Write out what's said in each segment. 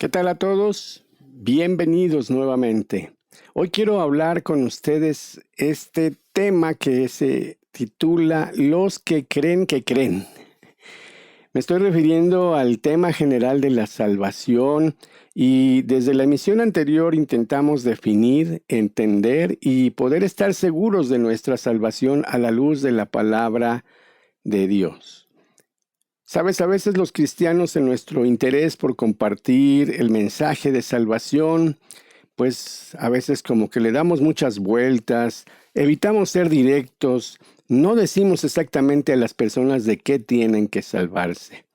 ¿Qué tal a todos? Bienvenidos nuevamente. Hoy quiero hablar con ustedes este tema que se titula Los que creen que creen. Me estoy refiriendo al tema general de la salvación y desde la emisión anterior intentamos definir, entender y poder estar seguros de nuestra salvación a la luz de la palabra de Dios. Sabes, a veces los cristianos en nuestro interés por compartir el mensaje de salvación, pues a veces como que le damos muchas vueltas, evitamos ser directos, no decimos exactamente a las personas de qué tienen que salvarse.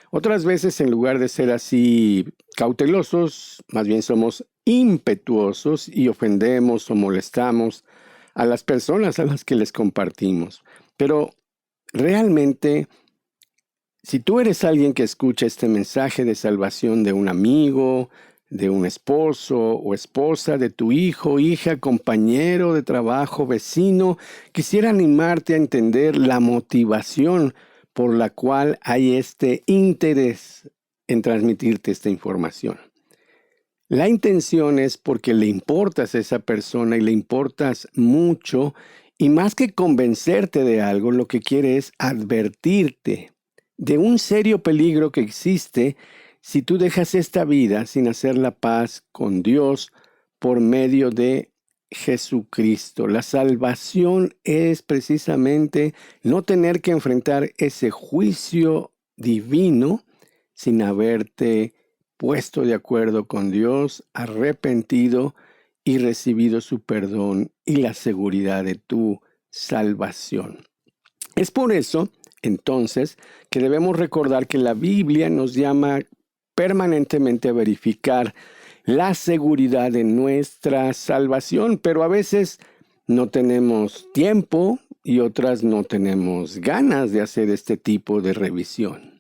Otras veces en lugar de ser así cautelosos, más bien somos impetuosos y ofendemos o molestamos a las personas a las que les compartimos. Pero realmente, si tú eres alguien que escucha este mensaje de salvación de un amigo, de un esposo o esposa, de tu hijo, hija, compañero de trabajo, vecino, quisiera animarte a entender la motivación por la cual hay este interés en transmitirte esta información. La intención es porque le importas a esa persona y le importas mucho, y más que convencerte de algo, lo que quiere es advertirte de un serio peligro que existe si tú dejas esta vida sin hacer la paz con Dios por medio de Jesucristo. La salvación es precisamente no tener que enfrentar ese juicio divino sin haberte puesto de acuerdo con Dios, arrepentido y recibido su perdón y la seguridad de tu salvación. Es por eso, entonces, que debemos recordar que la Biblia nos llama permanentemente a verificar la seguridad de nuestra salvación, pero a veces no tenemos tiempo y otras no tenemos ganas de hacer este tipo de revisión.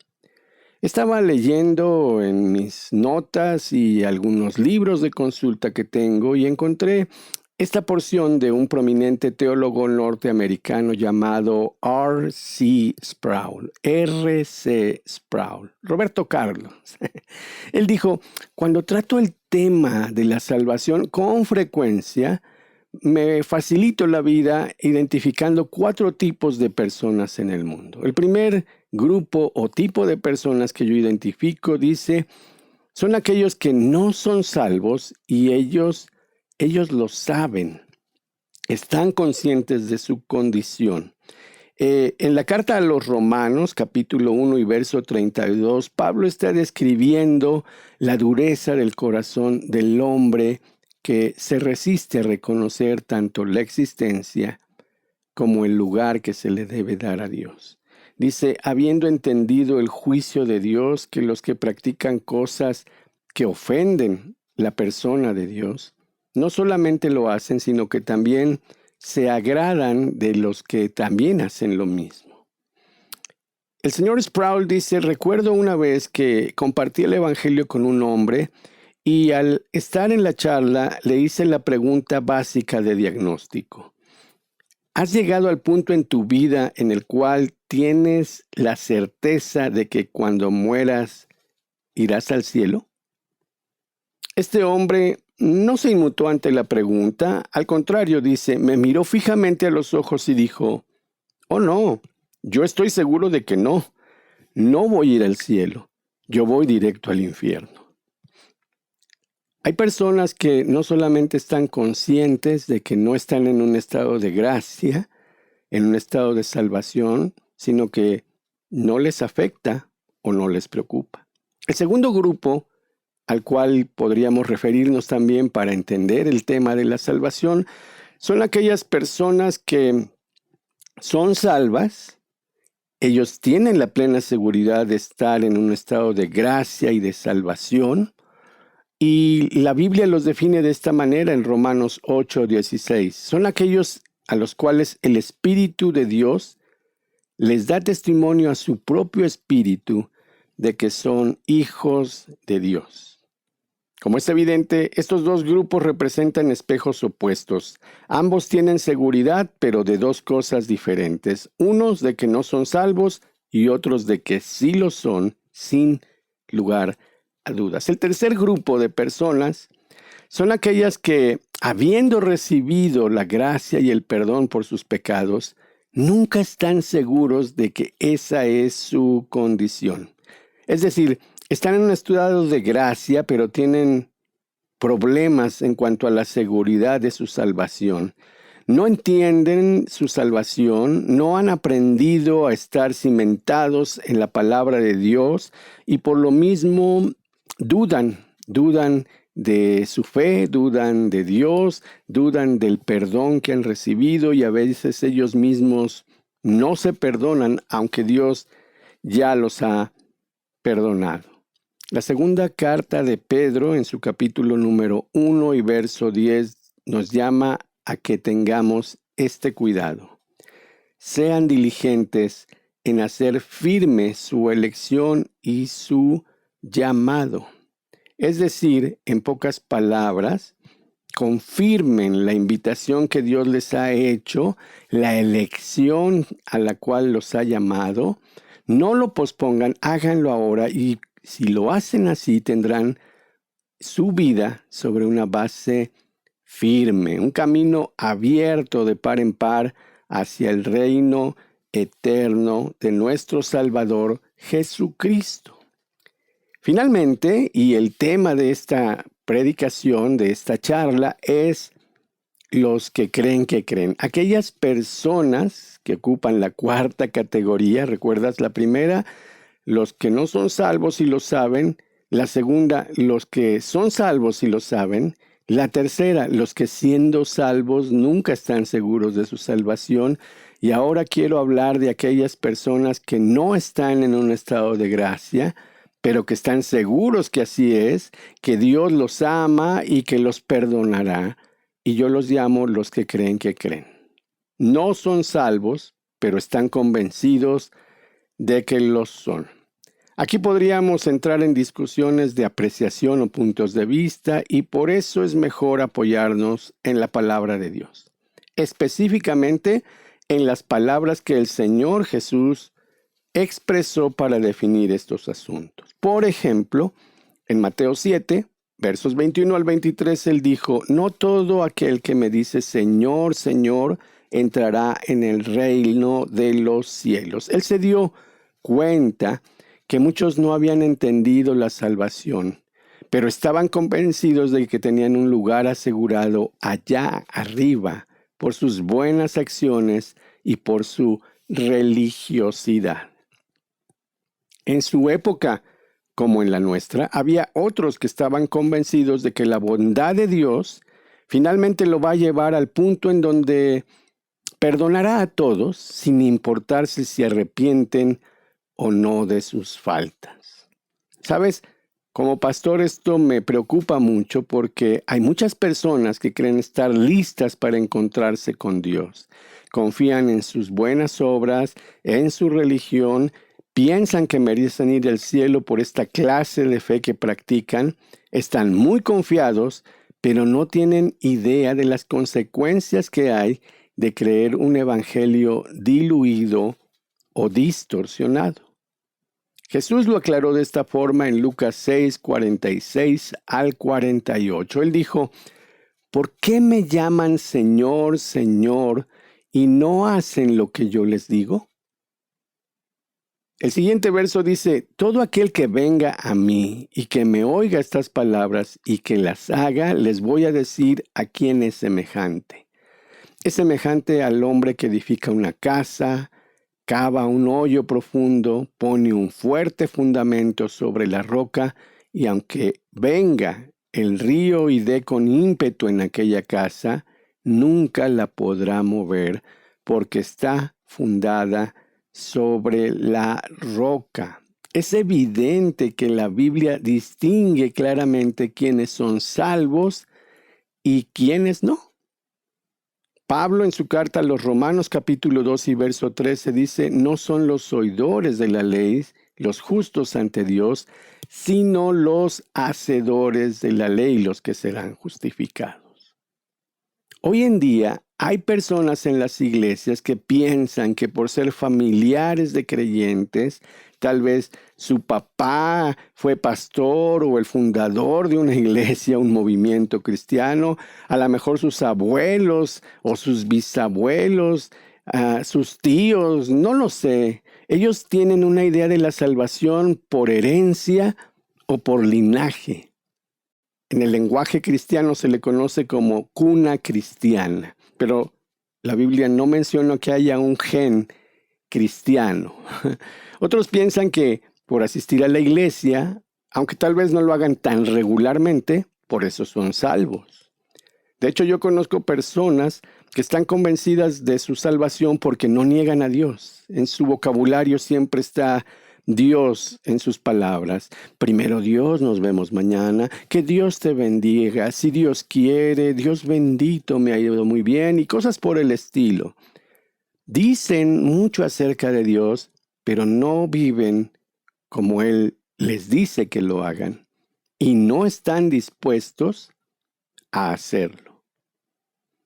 Estaba leyendo en mis notas y algunos libros de consulta que tengo y encontré esta porción de un prominente teólogo norteamericano llamado R.C. Sproul, R.C. Sproul, Roberto Carlos. Él dijo, cuando trato el tema de la salvación con frecuencia, me facilito la vida identificando 4 tipos de personas en el mundo. El primer grupo o tipo de personas que yo identifico, dice, son aquellos que no son salvos y ellos lo saben, están conscientes de su condición. En la carta a los Romanos, capítulo 1 y verso 32, Pablo está describiendo la dureza del corazón del hombre que se resiste a reconocer tanto la existencia como el lugar que se le debe dar a Dios. Dice, habiendo entendido el juicio de Dios, que los que practican cosas que ofenden la persona de Dios, no solamente lo hacen, sino que también se agradan de los que también hacen lo mismo. El señor Sproul dice, recuerdo una vez que compartí el evangelio con un hombre y al estar en la charla le hice la pregunta básica de diagnóstico. ¿Has llegado al punto en tu vida en el cual tienes la certeza de que cuando mueras irás al cielo? Este hombre no se inmutó ante la pregunta, al contrario, dice, me miró fijamente a los ojos y dijo, oh no, yo estoy seguro de que no voy a ir al cielo, yo voy directo al infierno. Hay personas que no solamente están conscientes de que no están en un estado de gracia, en un estado de salvación, sino que no les afecta o no les preocupa. El segundo grupo al cual podríamos referirnos también para entender el tema de la salvación son aquellas personas que son salvas, ellos tienen la plena seguridad de estar en un estado de gracia y de salvación, y la Biblia los define de esta manera en Romanos 8:16. Son aquellos a los cuales el Espíritu de Dios les da testimonio a su propio espíritu de que son hijos de Dios. Como es evidente, estos dos grupos representan espejos opuestos. Ambos tienen seguridad, pero de dos cosas diferentes. Unos de que no son salvos y otros de que sí lo son, sin lugar a dudas. El tercer grupo de personas son aquellas que, habiendo recibido la gracia y el perdón por sus pecados, nunca están seguros de que esa es su condición. Es decir, están en un estado de gracia, pero tienen problemas en cuanto a la seguridad de su salvación. No entienden su salvación, no han aprendido a estar cimentados en la palabra de Dios y por lo mismo dudan de su fe, dudan de Dios, dudan del perdón que han recibido y a veces ellos mismos no se perdonan, aunque Dios ya los ha perdonado. La segunda carta de Pedro, en su capítulo número 1 y verso 10, nos llama a que tengamos este cuidado. Sean diligentes en hacer firme su elección y su llamado. Es decir, en pocas palabras, confirmen la invitación que Dios les ha hecho, la elección a la cual los ha llamado. No lo pospongan, háganlo ahora y si lo hacen así tendrán su vida sobre una base firme, un camino abierto de par en par hacia el reino eterno de nuestro Salvador Jesucristo. Finalmente, y el tema de esta predicación, de esta charla, es los que creen que creen. Aquellas personas que ocupan la cuarta categoría, ¿recuerdas la primera? Los que no son salvos y lo saben. La segunda, los que son salvos y lo saben. La tercera, los que siendo salvos nunca están seguros de su salvación. Y ahora quiero hablar de aquellas personas que no están en un estado de gracia, pero que están seguros que así es, que Dios los ama y que los perdonará. Y yo los llamo los que creen que creen. No son salvos, pero están convencidos de que los son. Aquí podríamos entrar en discusiones de apreciación o puntos de vista y por eso es mejor apoyarnos en la palabra de Dios. Específicamente en las palabras que el Señor Jesús expresó para definir estos asuntos. Por ejemplo, en Mateo 7, versos 21 al 23, Él dijo, no todo aquel que me dice Señor, Señor, entrará en el reino de los cielos. Él se dio cuenta que muchos no habían entendido la salvación, pero estaban convencidos de que tenían un lugar asegurado allá arriba por sus buenas acciones y por su religiosidad. En su época, como en la nuestra, había otros que estaban convencidos de que la bondad de Dios finalmente lo va a llevar al punto en donde perdonará a todos sin importar si se arrepienten o no de sus faltas. ¿Sabes? Como pastor esto me preocupa mucho porque hay muchas personas que creen estar listas para encontrarse con Dios. Confían en sus buenas obras, en su religión, piensan que merecen ir al cielo por esta clase de fe que practican, están muy confiados, pero no tienen idea de las consecuencias que hay de creer un evangelio diluido o distorsionado. Jesús lo aclaró de esta forma en Lucas 6, 46 al 48. Él dijo, ¿por qué me llaman Señor, Señor, y no hacen lo que yo les digo? El siguiente verso dice, todo aquel que venga a mí y que me oiga estas palabras y que las haga, les voy a decir a quién es semejante. Es semejante al hombre que edifica una casa, cava un hoyo profundo, pone un fuerte fundamento sobre la roca, y aunque venga el río y dé con ímpetu en aquella casa, nunca la podrá mover, porque está fundada sobre la roca. Es evidente que la Biblia distingue claramente quiénes son salvos y quiénes no. Pablo en su carta a los Romanos capítulo 2 y verso 13 dice, no son los oidores de la ley los justos ante Dios, sino los hacedores de la ley los que serán justificados. Hoy en día hay personas en las iglesias que piensan que por ser familiares de creyentes, tal vez su papá fue pastor o el fundador de una iglesia, un movimiento cristiano, a lo mejor sus abuelos o sus bisabuelos, sus tíos, no lo sé. Ellos tienen una idea de la salvación por herencia o por linaje. En el lenguaje cristiano se le conoce como cuna cristiana, pero la Biblia no menciona que haya un gen cristiano. Otros piensan que por asistir a la iglesia, aunque tal vez no lo hagan tan regularmente, por eso son salvos. De hecho, yo conozco personas que están convencidas de su salvación porque no niegan a Dios. En su vocabulario siempre está Dios en sus palabras. Primero Dios, nos vemos mañana. Que Dios te bendiga. Si Dios quiere, Dios bendito, me ha ido muy bien y cosas por el estilo. Dicen mucho acerca de Dios, pero no viven como Él les dice que lo hagan y no están dispuestos a hacerlo.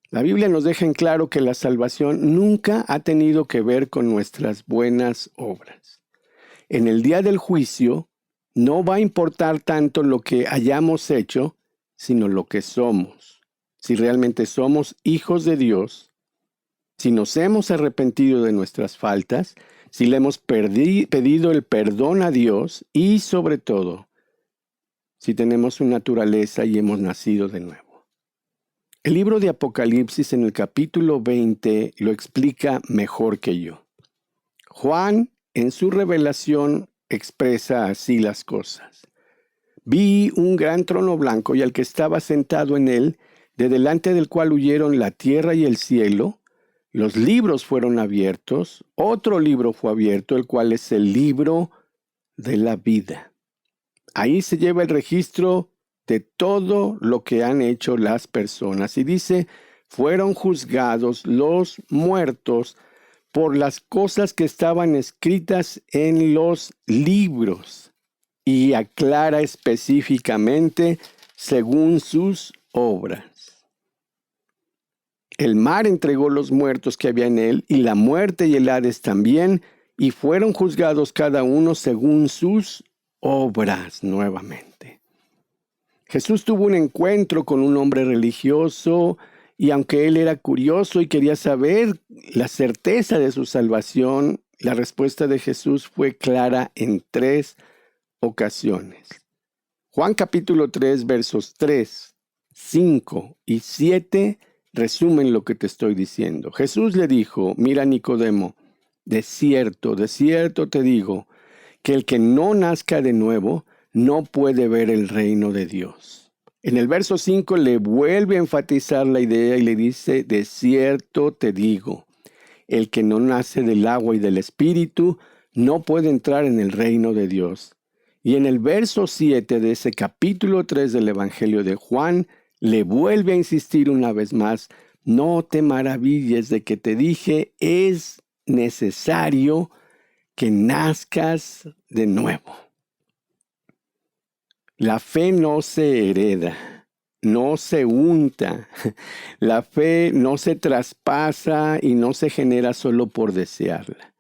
La Biblia nos deja en claro que la salvación nunca ha tenido que ver con nuestras buenas obras. En el día del juicio no va a importar tanto lo que hayamos hecho, sino lo que somos. Si realmente somos hijos de Dios, si nos hemos arrepentido de nuestras faltas, si le hemos pedido el perdón a Dios y sobre todo, si tenemos su naturaleza y hemos nacido de nuevo. El libro de Apocalipsis en el capítulo 20 lo explica mejor que yo. Juan, en su revelación, expresa así las cosas. Vi un gran trono blanco y al que estaba sentado en él, de delante del cual huyeron la tierra y el cielo. Los libros fueron abiertos, otro libro fue abierto, el cual es el libro de la vida. Ahí se lleva el registro de todo lo que han hecho las personas. Y dice, fueron juzgados los muertos por las cosas que estaban escritas en los libros. Y aclara específicamente según sus obras. El mar entregó los muertos que había en él, y la muerte y el Hades también, y fueron juzgados cada uno según sus obras nuevamente. Jesús tuvo un encuentro con un hombre religioso, y aunque él era curioso y quería saber la certeza de su salvación, la respuesta de Jesús fue clara en 3 ocasiones. Juan capítulo 3, versos 3, 5 y 7 resumen lo que te estoy diciendo. Jesús le dijo, mira Nicodemo, de cierto te digo, que el que no nazca de nuevo no puede ver el reino de Dios. En el verso 5 le vuelve a enfatizar la idea y le dice, de cierto te digo, el que no nace del agua y del espíritu no puede entrar en el reino de Dios. Y en el verso 7 de ese capítulo 3 del Evangelio de Juan, le vuelve a insistir una vez más, no te maravilles de que te dije, es necesario que nazcas de nuevo. La fe no se hereda, no se unta. La fe no se traspasa y no se genera solo por desearla.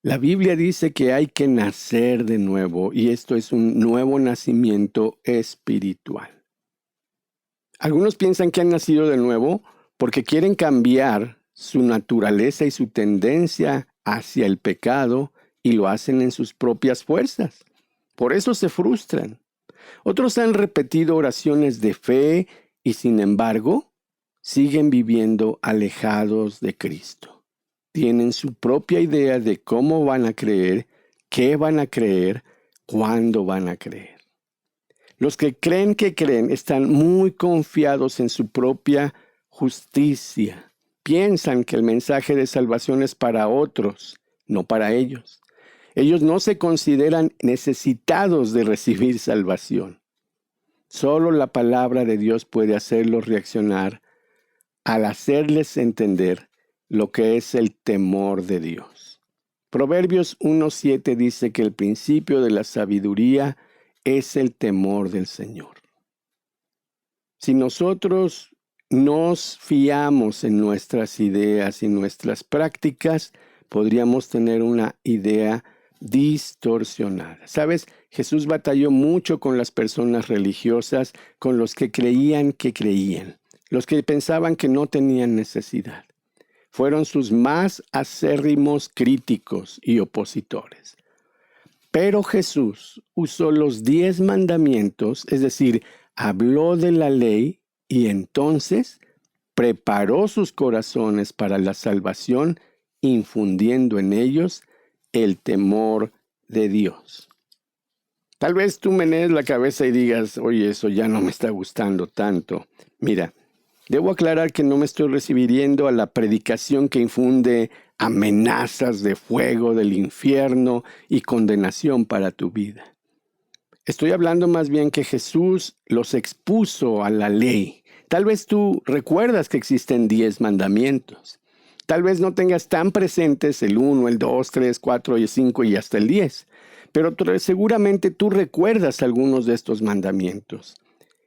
La Biblia dice que hay que nacer de nuevo y esto es un nuevo nacimiento espiritual. Algunos piensan que han nacido de nuevo porque quieren cambiar su naturaleza y su tendencia hacia el pecado y lo hacen en sus propias fuerzas. Por eso se frustran. Otros han repetido oraciones de fe y sin embargo siguen viviendo alejados de Cristo. Tienen su propia idea de cómo van a creer, qué van a creer, cuándo van a creer. Los que creen están muy confiados en su propia justicia. Piensan que el mensaje de salvación es para otros, no para ellos. Ellos no se consideran necesitados de recibir salvación. Solo la palabra de Dios puede hacerlos reaccionar al hacerles entender lo que es el temor de Dios. Proverbios 1:7 dice que el principio de la sabiduría es el temor del Señor. Si nosotros nos fiamos en nuestras ideas y nuestras prácticas, podríamos tener una idea distorsionada. ¿Sabes? Jesús batalló mucho con las personas religiosas, con los que creían, los que pensaban que no tenían necesidad. Fueron sus más acérrimos críticos y opositores. Pero Jesús usó los 10 mandamientos, es decir, habló de la ley y entonces preparó sus corazones para la salvación, infundiendo en ellos el temor de Dios. Tal vez tú menees la cabeza y digas, oye, eso ya no me está gustando tanto. Mira, debo aclarar que no me estoy refiriendo a la predicación que infunde amenazas de fuego del infierno y condenación para tu vida. Estoy hablando más bien que Jesús los expuso a la ley. Tal vez tú recuerdas que existen 10 mandamientos. Tal vez no tengas tan presentes el 1, el 2, 3, 4 y 5 y hasta el 10. Pero seguramente tú recuerdas algunos de estos mandamientos.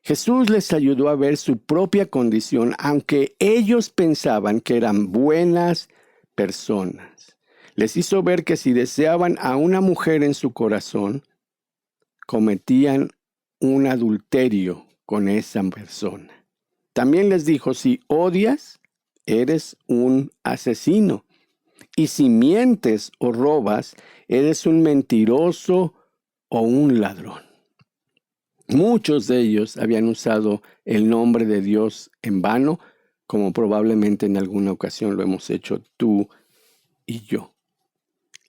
Jesús les ayudó a ver su propia condición, aunque ellos pensaban que eran buenas personas. Les hizo ver que si deseaban a una mujer en su corazón, cometían un adulterio con esa persona. También les dijo, si odias, eres un asesino. Y si mientes o robas, eres un mentiroso o un ladrón. Muchos de ellos habían usado el nombre de Dios en vano, como probablemente en alguna ocasión lo hemos hecho tú y yo.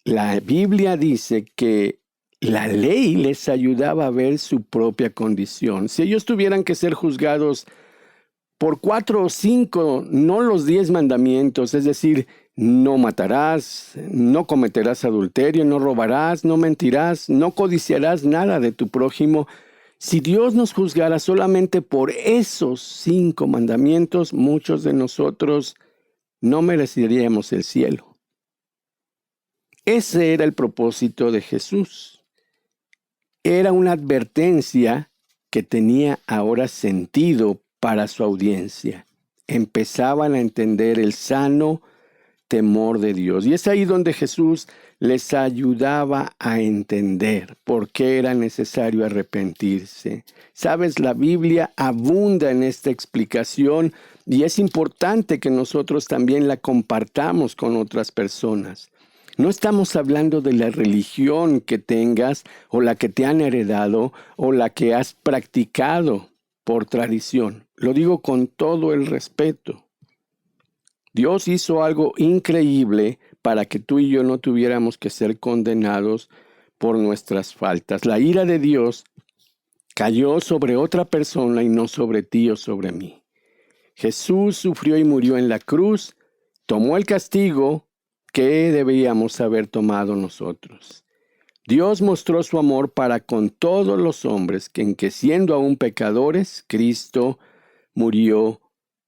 La Biblia dice que la ley les ayudaba a ver su propia condición. Si ellos tuvieran que ser juzgados por 4 o 5, no los 10 mandamientos, es decir, no matarás, no cometerás adulterio, no robarás, no mentirás, no codiciarás nada de tu prójimo. Si Dios nos juzgara solamente por esos 5 mandamientos, muchos de nosotros no mereceríamos el cielo. Ese era el propósito de Jesús. Era una advertencia que tenía ahora sentido para su audiencia. Empezaban a entender el sano temor de Dios. Y es ahí donde Jesús les ayudaba a entender por qué era necesario arrepentirse. Sabes, la Biblia abunda en esta explicación y es importante que nosotros también la compartamos con otras personas. No estamos hablando de la religión que tengas o la que te han heredado o la que has practicado por tradición. Lo digo con todo el respeto. Dios hizo algo increíble para que tú y yo no tuviéramos que ser condenados por nuestras faltas. La ira de Dios cayó sobre otra persona y no sobre ti o sobre mí. Jesús sufrió y murió en la cruz, tomó el castigo que debíamos haber tomado nosotros. Dios mostró su amor para con todos los hombres, en que siendo aún pecadores, Cristo murió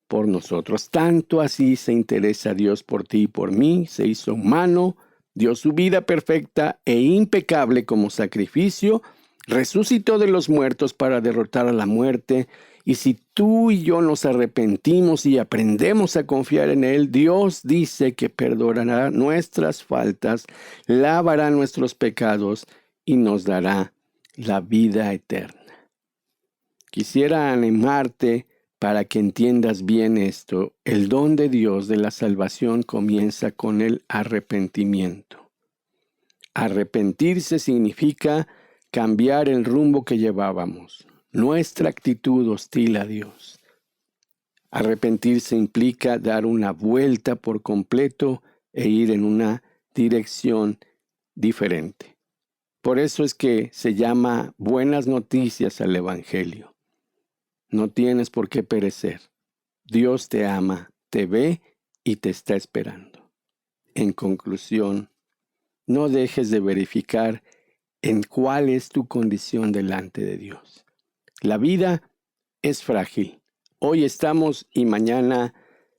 por nosotros. Tanto así se interesa Dios por ti y por mí, se hizo humano, dio su vida perfecta e impecable como sacrificio, resucitó de los muertos para derrotar a la muerte. Y si tú y yo nos arrepentimos y aprendemos a confiar en Él, Dios dice que perdonará nuestras faltas, lavará nuestros pecados y nos dará la vida eterna. Quisiera animarte para que entiendas bien esto. El don de Dios de la salvación comienza con el arrepentimiento. Arrepentirse significa cambiar el rumbo que llevábamos, nuestra actitud hostil a Dios. Arrepentirse implica dar una vuelta por completo e ir en una dirección diferente. Por eso es que se llama buenas noticias al Evangelio. No tienes por qué perecer. Dios te ama, te ve y te está esperando. En conclusión, no dejes de verificar en cuál es tu condición delante de Dios. La vida es frágil. Hoy estamos y mañana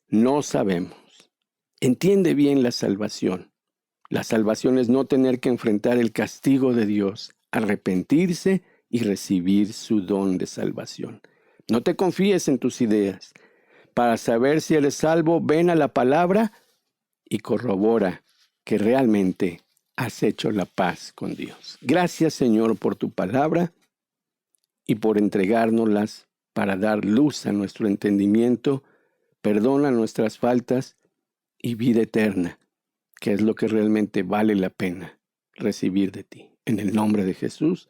no sabemos. Entiende bien la salvación. La salvación es no tener que enfrentar el castigo de Dios, arrepentirse y recibir su don de salvación. No te confíes en tus ideas. Para saber si eres salvo, ven a la palabra y corrobora que realmente has hecho la paz con Dios. Gracias, Señor, por tu palabra y por entregárnoslas para dar luz a nuestro entendimiento, perdona nuestras faltas y vida eterna, que es lo que realmente vale la pena recibir de ti. En el nombre de Jesús,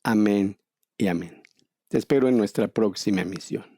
amén y amén. Te espero en nuestra próxima emisión.